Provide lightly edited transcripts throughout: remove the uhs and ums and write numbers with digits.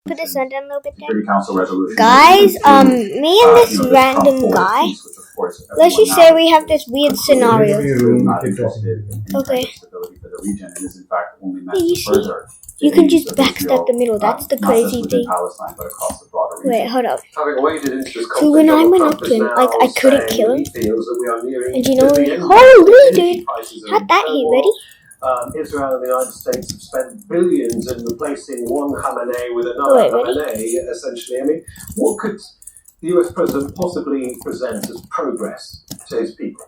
put the sun down a little bit there. Security Council resolution. Guys, me and this random guy, let's just say we have this weird scenario. Okay. You can just backstab the middle. That's the crazy thing. Wait, hold up. So when I went up to him, like I couldn't kill him. And you know, holy dude, how'd that hit? Ready? Israel and the United States have spent billions in replacing one Khamenei with another Khamenei, essentially. I mean, what could the US president possibly present as progress to his people?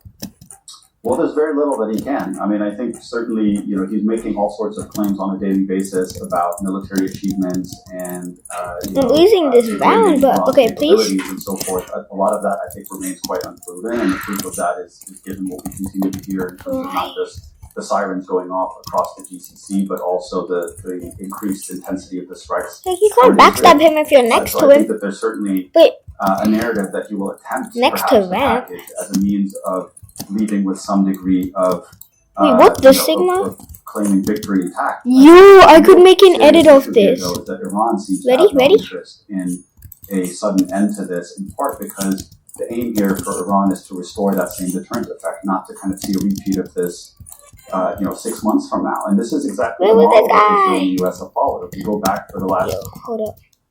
Well, there's very little that he can. I mean, I think certainly, he's making all sorts of claims on a daily basis about military achievements and, I'm losing this round, but okay, please. And so forth. A lot of that, I think, remains quite unproven, and the proof of that is given what we continue to hear in terms of not just the sirens going off across the GCC, but also the increased intensity of the strikes. Like, you can't backstab him if you're next to him. I think that there's certainly a narrative that he will attempt next to Ramp as a means of leading with some degree of wait, what the Sigma? Of claiming victory attack. I could make an edit of this. That Iran seems ready? No interest in a sudden end to this, in part because the aim here for Iran is to restore that same deterrent effect, not to kind of see a repeat of this 6 months from now. And this is exactly the model that Israel and the US have followed. If you go back for the last,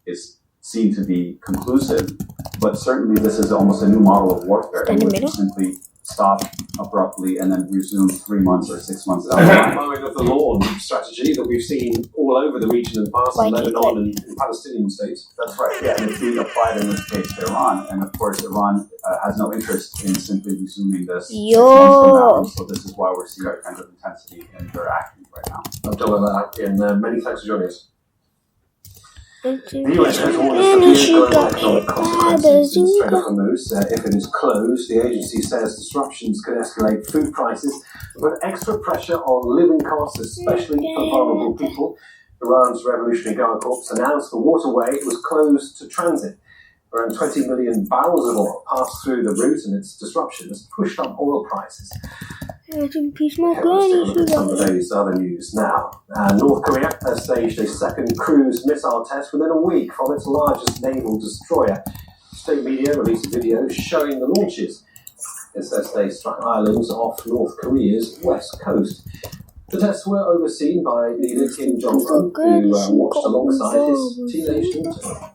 it's seen to be conclusive, but certainly this is almost a new model of warfare. In which you simply stop abruptly and then resume 3 months or 6 months down the line. Following of the lawn strategy that we've seen all over the region in the past, in Lebanon and Palestinian states. That's right, yeah, and it's being applied in this case to Iran. And of course, Iran has no interest in simply resuming this 6 months from now. So this is why we're seeing that kind of intensity in their actions right now. Abdullah, and many thanks for joining us. The US has warned of severe global economic consequences in the Strait of Hormuz. If it is closed, the agency says disruptions could escalate food prices, put extra pressure on living costs, especially for vulnerable people. Iran's Revolutionary Guard Corps announced the waterway was closed to transit. Around 20 million barrels of oil passed through the route, and its disruption has pushed up oil prices. Some of today's other news now. North Korea has staged a second cruise missile test within a week from its largest naval destroyer. State media released videos showing the launches. It says they struck islands off North Korea's west coast. The tests were overseen by leader Kim Jong-un, who watched alongside his teenage daughter.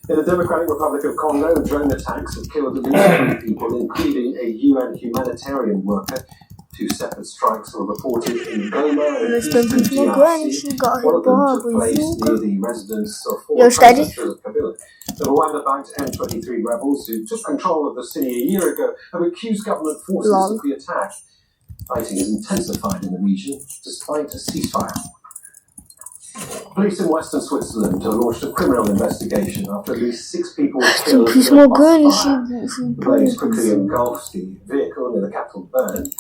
In the Democratic Republic of Congo, drone attacks have killed at least 3 people, including a UN humanitarian worker. 2 separate strikes were reported in Goma and eastern DRC. One of them took place near the residence of former President Joseph Kabila. The Rwanda-backed M23 rebels, who took control of the city a year ago, have accused government forces of the attack. Fighting has intensified in the region, despite a ceasefire. Police in western Switzerland have launched a criminal investigation after at least 6 people were killed in a bus fire. The blaze quickly engulfed the vehicle near the capital Bern.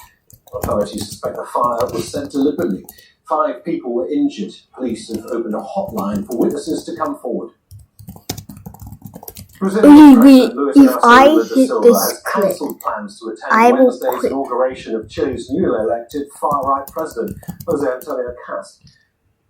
Authorities suspect the fire was set deliberately. 5 people were injured. Police have opened a hotline for witnesses to come forward. If I hit this clip, plans to attend I will Wednesday's quit. inauguration of Chile's newly elected far-right president, Jose Antonio Cast.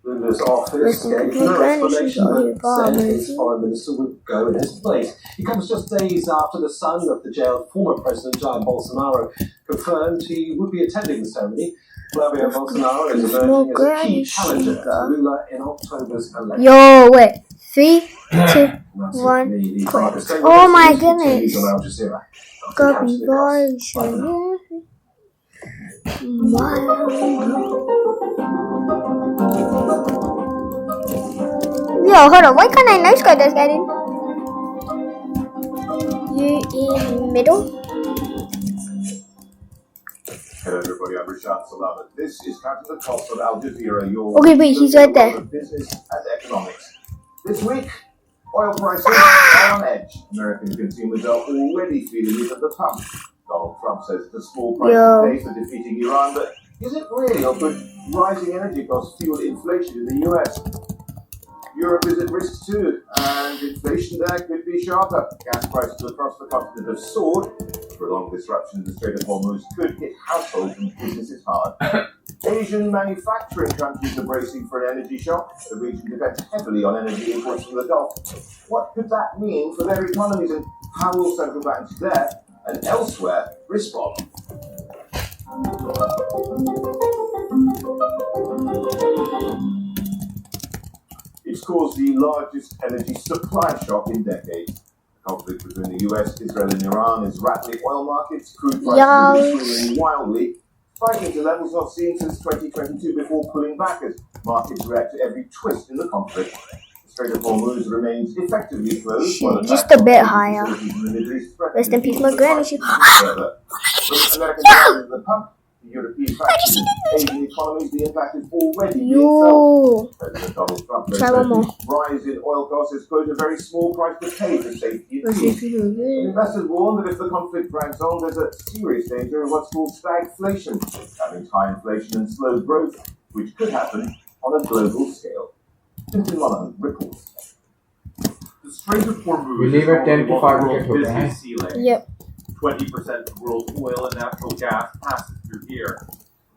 Lula's office gave no explanation, but said his foreign minister would go in his place. He comes just days after the son of the jailed former president, Jair Bolsonaro, confirmed he would be attending the ceremony. Flavio Bolsonaro is emerging as a key challenger to Lula in October's election. Yo, wait. 3, 2, 1, quit. Oh my goodness. Copy boys. Yo, hold on. Why can't I no scope this guy, dude? You in middle? Hello everybody, I'm Rashad Salama. This is Captain the Cops of Al Jazeera, your okay, wait, he's right there. Business and economics. This week, oil prices are on edge. American consumers are already feeling it at the pump. Donald Trump says it's a small price to pay for defeating Iran, but is it really, or could rising energy costs fuel inflation in the US? Europe is at risk too, and inflation there could be sharper. Gas prices across the continent have soared, prolonged disruption in the Strait of Hormuz could hit households and businesses hard. Asian manufacturing countries are bracing for an energy shock. The region depends heavily on energy imports from the Gulf. What could that mean for their economies, and how will central banks there and elsewhere respond? It's caused the largest energy supply shock in decades. The conflict between the US, Israel, and Iran is rattling oil markets. Crude prices are soaring wildly, spiking to levels not seen since 2022 before pulling back as markets react to every twist in the conflict. The Strait of Hormuz remains effectively closed. Just a bit higher. Rest in peace, my granny. The European factories and Asian economies, the impact is already being felt. President Donald Trump says the rise in oil costs has posed a very small price to pay for safety and peace. Investors warn that if the conflict drags on, there's a serious danger of what's called stagflation, having high inflation and slow growth, which could happen on a global scale. Clinton Mullen reports. The Strait of Hormuz We leave at 10 to 5 is the world's busiest sea lane. Yep. 20% of the world's oil and natural gas passes through here.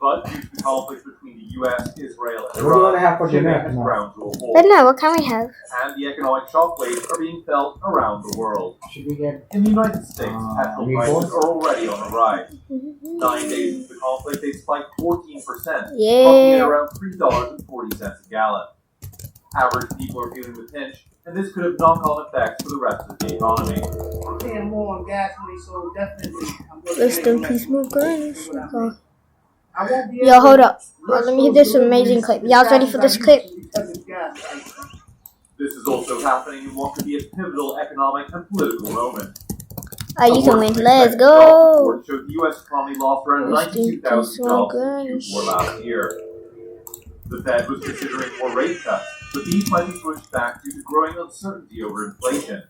But due to the conflict between the US, Israel, and What do you want to have for shipping dinner has tomorrow? ground to a halt. But no, what can we have? And the economic shockwaves are being felt around the world. Should we get In the United States, petrol meatballs? prices are already on the rise. 9 days into the conflict, they spiked 14%, clocking at Yeah. around $3.40 a gallon. Average people are feeling the pinch, and this could have knock-on effects for the rest of the economy. I'm paying more on gas money, so definitely I'm going to Rest in peace, my granny. I won't be Yo, able hold to up. Let me get this amazing clip. Y'all ready for this clip? because of gas prices. This is also happening in what could be a pivotal economic and political moment. You can win. World Let's Bank go. report showed the U.S. economy lost around Rest in peace, 92,000 my jobs granny. in Q4 last year. The Fed was considering more rate cuts, but these might be pushed back due to growing uncertainty over inflation.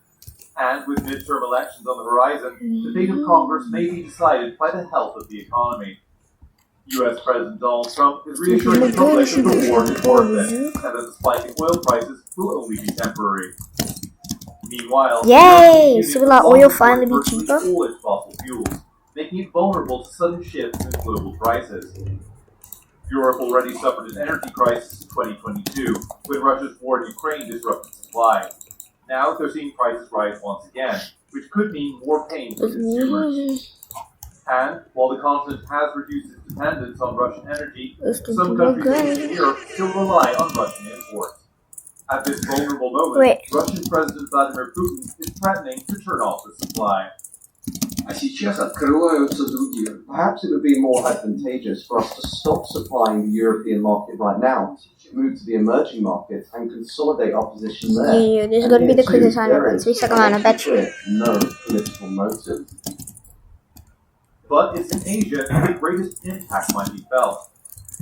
And with midterm elections on the horizon, the fate of Congress may be decided by the health of the economy. U.S. President Donald Trump is reassuring the public that the war is worth it, and that the spike in oil prices will only be temporary. Meanwhile, Yay! So will our oil finally be cheaper? all its fossil fuels, making it vulnerable to sudden shifts in global prices. Europe already suffered an energy crisis in 2022 when Russia's war in Ukraine disrupted supply. Now they're seeing prices rise once again, which could mean more pain for consumers. And while the continent has reduced its dependence on Russian energy, some countries in Europe still rely on Russian imports. At this vulnerable moment, Russian President Vladimir Putin is threatening to turn off the supply. Perhaps it would be more advantageous for us to stop supplying the European market right now, move to the emerging market, and consolidate our position there. Yeah, this is going to be the quickest time ever. 3 second round, I bet you. No political motive. But it's in Asia that the greatest impact might be felt.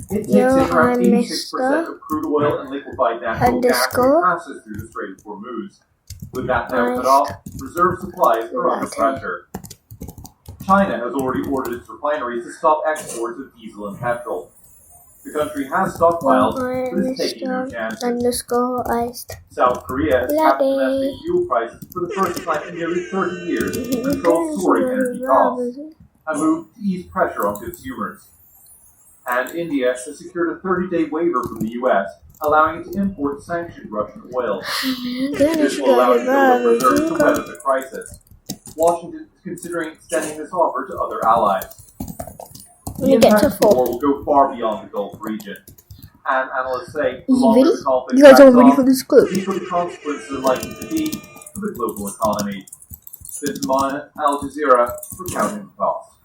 It takes Yo, in around I 86% of crude oil and liquefied natural gas that passes through the Strait of Hormuz. With that now cut off, reserve supplies are under pressure. China has already ordered its refineries to stop exports of diesel and petrol. The country has stockpiles, but is taking no chances. South Korea has capped domestic fuel prices for the first time in nearly 30 years to control soaring energy costs, a move to ease pressure on consumers. And India has secured a 30-day waiver from the U.S., allowing it to import sanctioned Russian oil. This will allow it to build up reserves to weather the crisis. Washington is considering extending this offer to other allies. The impact of the war will go far beyond the Gulf region. And analysts say the longer the conflict drags on, the deeper the consequences are likely to be for the global economy. Vid Al Jazeera for Counting the Cost.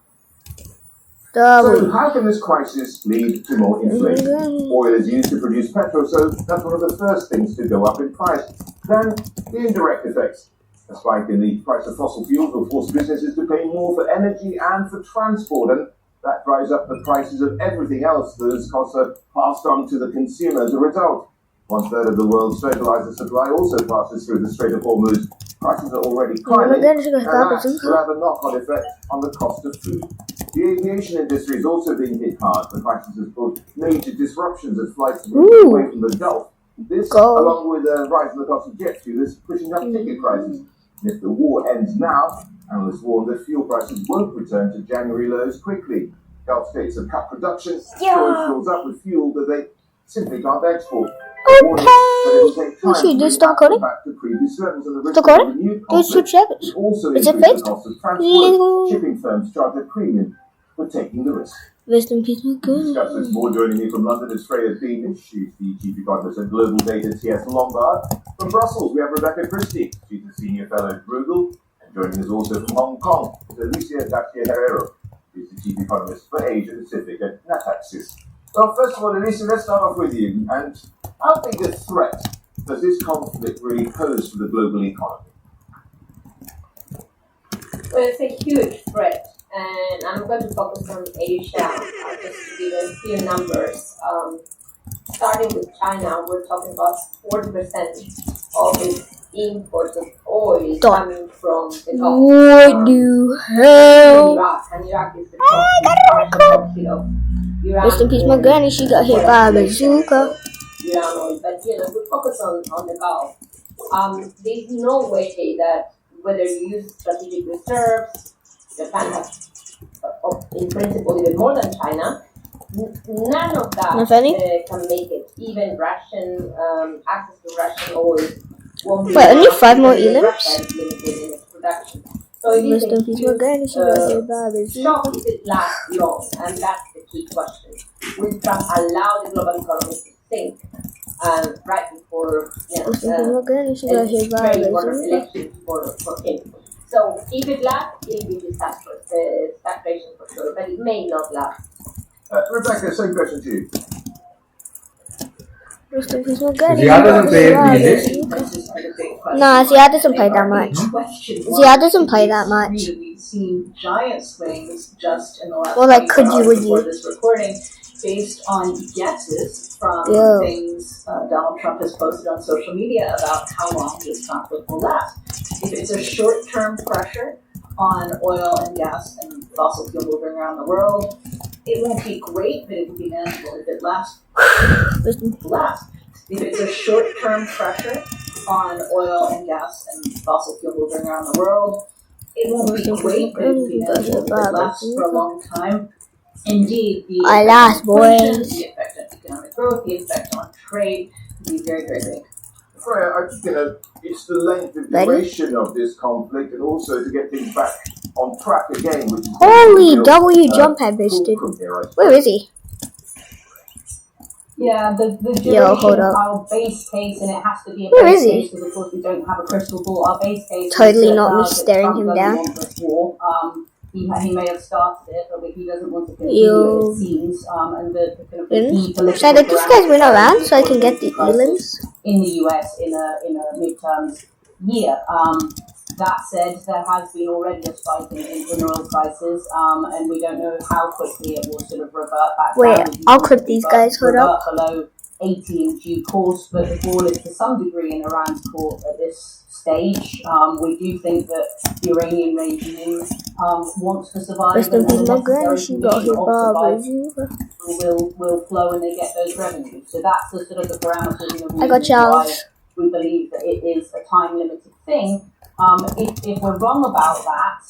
So how can this crisis lead to more inflation? Oil is used to produce petrol, so that's one of the first things to go up in price. Then the indirect effects. A spike in the price of fossil fuels will force businesses to pay more for energy and for transport, and that drives up the prices of everything else. Those costs are passed on to the consumer as a result. 1/3 of the world's fertilizer supply also passes through the Strait of Hormuz. Prices are already climbing, and that's will have a knock-on effect on the cost of food. The aviation industry is also being hit hard. The crisis has caused major disruptions as flights move away from the Gulf. This, along with a rise in the cost of jet fuel, is pushing up ticket prices. And if the war ends now, Analysts warn that fuel prices won't return to January lows quickly. Gulf states have cut production, storage fills up with fuel that they simply can't export. Okay. Oh shit, did it stop recording? Stop recording? Do it switch levels? Is it fixed? Little. Shipping firms charge a premium for taking the risk. Rest in peace, my To discuss this more, joining me from London is Freya Beamish. She's the Chief Economist at Global Data TS Lombard. From Brussels, we have Rebecca Christie. She's the Senior Fellow at Bruegel. And joining us also from Hong Kong is Alicia Garcia-Herrero. She's the Chief Economist for Asia Pacific at Natixis. Well, first of all, Alicia, let's start off with you. And how big a threat does this conflict really pose to the global economy? Well, it's a huge threat, and I'm going to focus on Asia just to give a few numbers. Starting with China, we're talking about 40% of its imports of oil coming from the Gulf. What the hell? Iraq, and Iraq is the top of Iran. Rest in peace, my granny. She got hit by a bazooka. Iran oil, but we focus on the Gulf. There's no way that whether you use strategic reserves, Japan has, in principle, even more than China. None of that can make it. Even Russian access to Russian oil won't be. Wait, only 5 more elims? Limited in its production. So it is Rest in peace, my granny. She got hit by a bazooka. shock if it lasts long, and that's the key question. Will Trump allow the global economy to sink right before Rest in peace, my granny. She got hit by a very important bazooka. election for him? So if it lasts, it will be disastrous. Stagnation for sure, but it may not last. Rebecca, same question to you. Rest in peace, my granny. Ziad doesn't play Nah, Ziad doesn't play that much. Ziad doesn't play that much. We've seen giant swings just in the last Well, like, could you, would before you? this recording, based on guesses from Yo. things Donald Trump has posted on social media about how long this conflict will last. If it's a short-term pressure on oil and gas and fossil fuel moving around the world, it won't be great, but it will be manageable. If it lasts, it will last. If it's a short-term pressure on oil and gas and fossil fuel moving around the world, it won't be great, but it will be manageable. If it lasts for a long time, indeed, the Alas, effect on inflation, boys. the effect on economic growth, the effect on trade will be very, very big. Freya, it's the length and duration of this conflict, and also to get things back on track again, which is Holy W jump had boosted. Where is he? Yeah, the duration, Yo, hold up. our base case, and it has to be a Where base is he? case because of course we don't have a crystal ball. Our base case Totally is that, not me that staring Trump him doesn't down. want this war. He may have started it, but he doesn't want to continue Yo. it, it seems. And the kind of the Elims? key political Should I let these guys win parameters around so I can get the crisis elims? in the US in a midterms year. That said, there has been already a spike in oil prices, and we don't know how quickly it will sort of revert back Wait, down. I'll clip these guys, hold up. Revert below 80 in due course, but the ball is to some degree in Iran's court at this stage. We do think that the Iranian regime wants to survive, Rest in and peace, the my granny. necessary She got hit condition by a of bazooka. survival will flow when they get those revenues. So that's the sort of the parameters and the I got reasons why Charles. we believe that it is a time-limited thing. If we're wrong about that,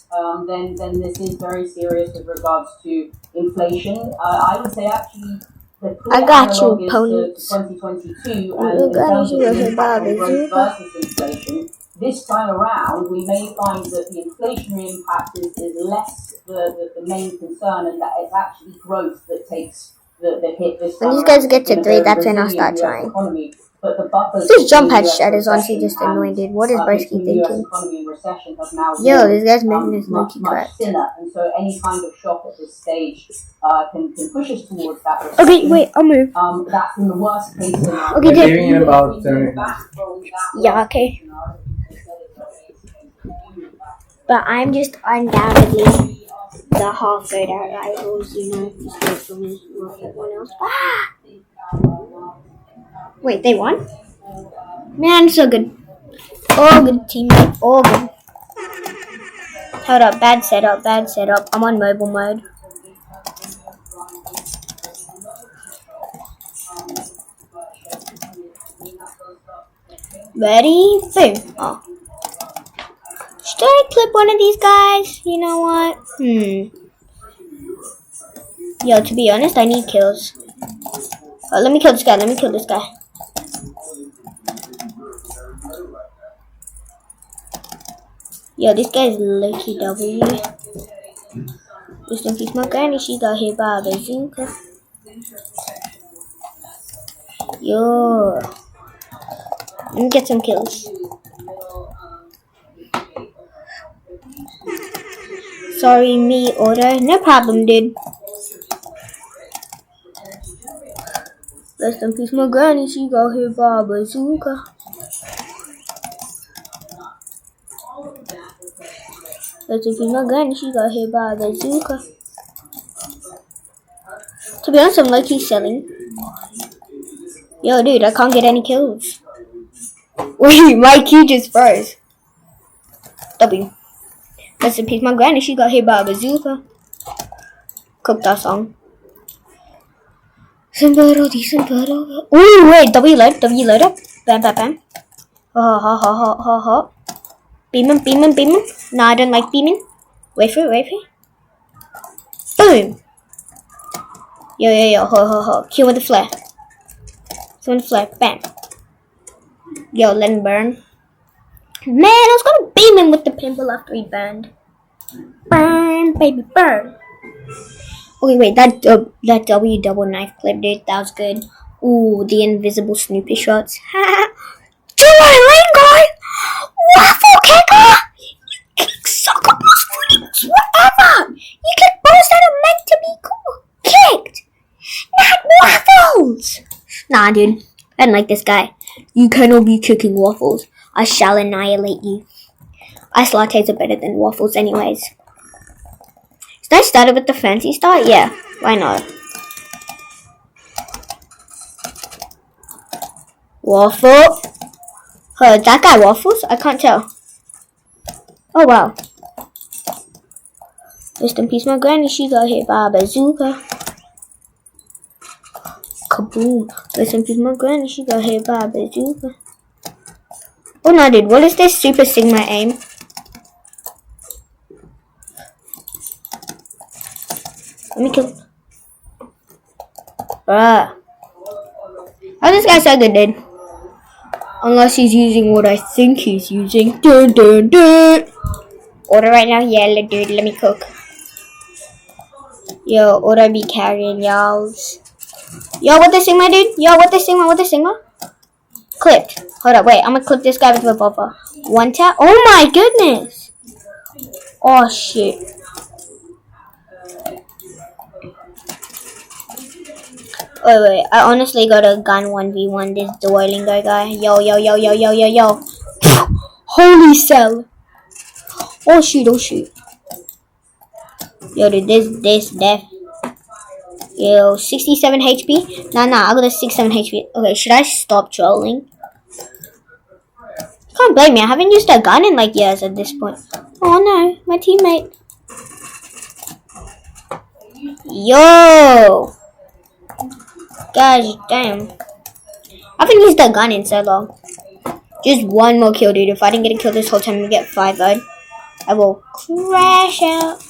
then this is very serious with regards to inflation. I would say actually the clear I got you, analog is opponents. to 2022, Oh, and in God, terms she of got the hit by a impact on growth bazooka. versus inflation, this time around we may find that the inflationary impact is less the main concern, and that it's actually growth that takes the hit this time When these guys around. get to In a 3, very that's when I'll resilient start US trying. economy. But the buffers This jump between pad US shot is honestly recession just and anointed. What is Brisky between the US thinking? economy and recession have now Yo, worn, this guy's making his much monkey crack. thinner, and so any kind of shock at this stage can push us towards that recession. Okay, wait, I'll move. That's in the worst case scenario. Okay, We're then. leaving in about 7 minutes. Yeah, okay. But I'm just undoubtedly the half good at rivals, just wait for me, not everyone else. Ah! Wait, they won? Man, so good. All good, teammate, all good. Hold up, bad setup, bad setup. I'm on mobile mode. Ready? Boom. Oh. Should I clip one of these guys? You know what? Yo, to be honest, I need kills. Let me kill this guy. Let me kill this guy. Yo, this guy is lucky W. Just in case my granny, she got hit by a bazooka. Yo. Let me get some kills. Sorry, me order. No problem, dude. Rest in peace, my granny. She got hit by a bazooka. Rest in peace, my granny. She got hit by a bazooka. To be honest, I'm lucky selling. Yo, dude, I can't get any kills. Wait, my key just froze. W. Rest in peace, my granny. She got hit by a bazooka. Cook that song. Ooh, wait, W load up. Bam, bam, bam. Ha. Beam him. Nah, I don't like beaming. Wait for it. Boom. Yo, ho. Kill with the flare. Bam. Yo, let him burn. Man, I was gonna beam him with the paintball after he burned. Burn, baby, burn. Okay, wait, that W double knife clip, dude, that was good. Ooh, the invisible Snoopy shots. July Lane guy! Waffle kicker! You kick soccer balls, footies, whatever! You kick balls that are meant to be kicked! Not waffles! Nah, dude, I don't like this guy. You cannot be kicking waffles. I shall annihilate you. Ice lattes are better than waffles anyways. Should I start it with the fancy start? Yeah, why not? Waffle. That guy waffles? I can't tell. Oh wow. Rest in peace, my granny. She got hit by a bazooka. Kaboom. Rest in peace, my granny. She got hit by a bazooka. Oh no, dude. What is this Super Sigma aim? Let me kill. Bruh. How this guy so good, dude? Unless he's using what I think he's using. Order right now? Yeah, dude. Let me cook. Yo, order be carrying y'alls. Yo, what the Sigma, dude? Yo, what the Sigma? Clipped. Hold up, wait. I'm gonna clip this guy with a revolver. One tap. Oh my goodness. Oh shit. Wait. I honestly got a gun 1v1 this Duolingo guy. Yo. Holy cell. Oh shoot. Yo, dude, this death. Yo, 67 HP. Nah, I got a 67 HP. Okay, should I stop trolling? Can't blame me. I haven't used a gun in like years at this point. Oh no, my teammate. Yo. Gosh damn. I haven't used a gun in so long. Just one more kill, dude. If I didn't get a kill this whole time and get 5 I will crash out.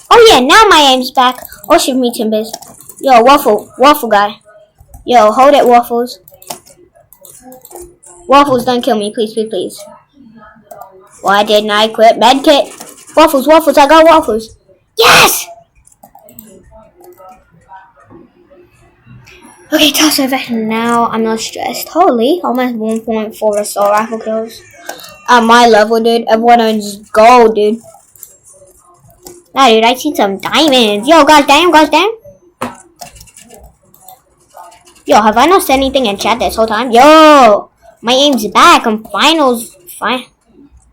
Oh yeah, now my aim's back. Oh shit, me timbers. Yo, waffle guy. Yo, hold it, waffles. Waffles, don't kill me, please. Why didn't I quit medkit? Waffles, I got waffles. Yes! Okay, toss over. Now I'm not stressed. Holy, almost 1.4 assault rifle kills. At my level, dude, everyone owns gold, dude. Nah, dude, I see some diamonds. Yo, gosh damn. Yo, have I not said anything in chat this whole time? Yo, my aim's back. I'm finals. Fine.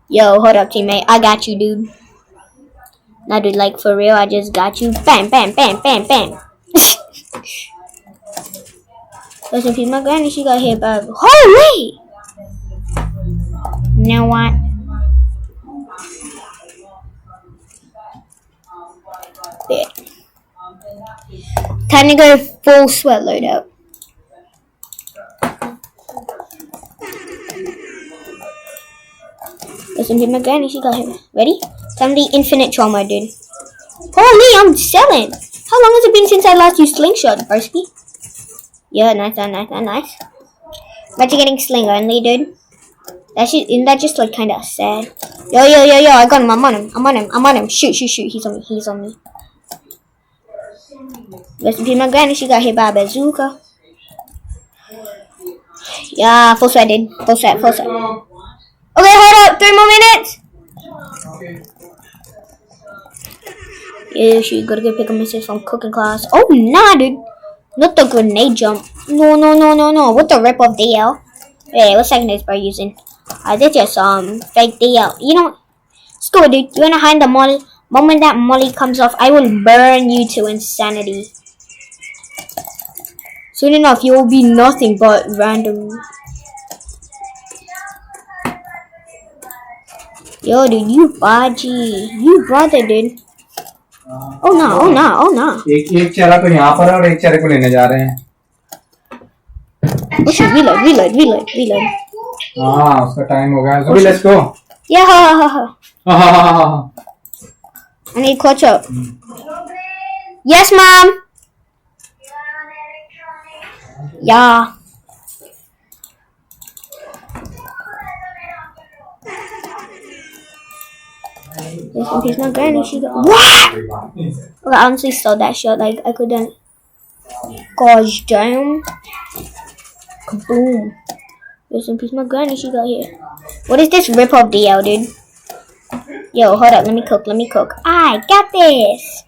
Yo, hold up, teammate. I got you, dude. Nah, dude, like, for real, I just got you. Bam. Listen, peace, my granny, she got hit by... Holy! You know what? Yeah. Time to go full sweat loadout. Listen to my granny, she got him. Ready? Time the infinite trauma, dude. Holy, I'm selling. How long has it been since I last used slingshot, Barsky? Yeah, nice. But you're getting sling only, dude. Isn't that just like kind of sad? Yo, I got him. I'm on him. Shoot. He's on me. Listen to my granny, she got hit by a bazooka. Yeah, full set, dude. Full set. Okay, hold up. 3 more minutes. Yeah, she gotta get pick a message from cooking class. Oh, nah, dude. Not the grenade jump. No. What the rip of DL? Hey, what second is bro using? This just fake DL. You know, let's go, dude. You wanna hide the molly? Moment that molly comes off, I will burn you to insanity. Soon enough, you will be nothing but random. Yo, dude, you baji. You brother, dude. Oh no. एक चेहरा तो यहाँ पर है और एक चेहरे को लेने जा रहे हैं. Reload. हाँ, उसका टाइम हो गया. So let's go. Yeah, I need to catch up. Yes, mom. Yeah. Listen, he's not granny. She got what? Okay, I honestly saw that shot. Like I couldn't. Gosh damn. Kaboom. Listen, he's my granny. She got here. What is this rip off DL, dude? Yo, hold up. Let me cook. I got this.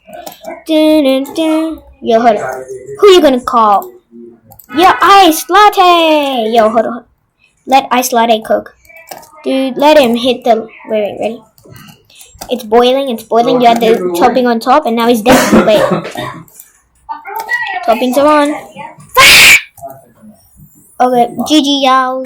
Dun. Yo, hold up. Who you gonna call? Yo, Ice Latte. Yo, hold up. Let Ice Latte cook. Dude, let him hit the... Wait, ready? It's boiling. You had the topping on top, and now he's dead. Wait. Toppings are on. Okay, GG, y'all.